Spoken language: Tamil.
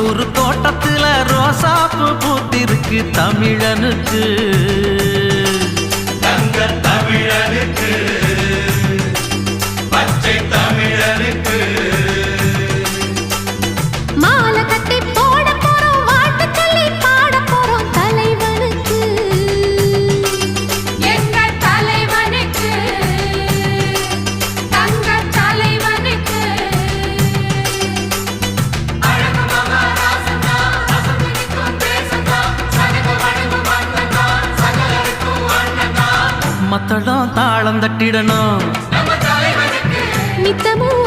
ஒரு தோட்டத்துல ரோசாப்பு பூத்திருக்கு தமிழனுக்கு தங்க தமிழனுக்கு பச்சை தமிழனுக்கு மாலை கட்டி போட போறோம் வாழ்த்து சொல்லி பாட போறோம் தலைவனுக்கு எங்க தலைவனுக்கு தங்க தலைவனுக்கு மத்தளம் தாளம் தட்டிடணும் நித்தமும்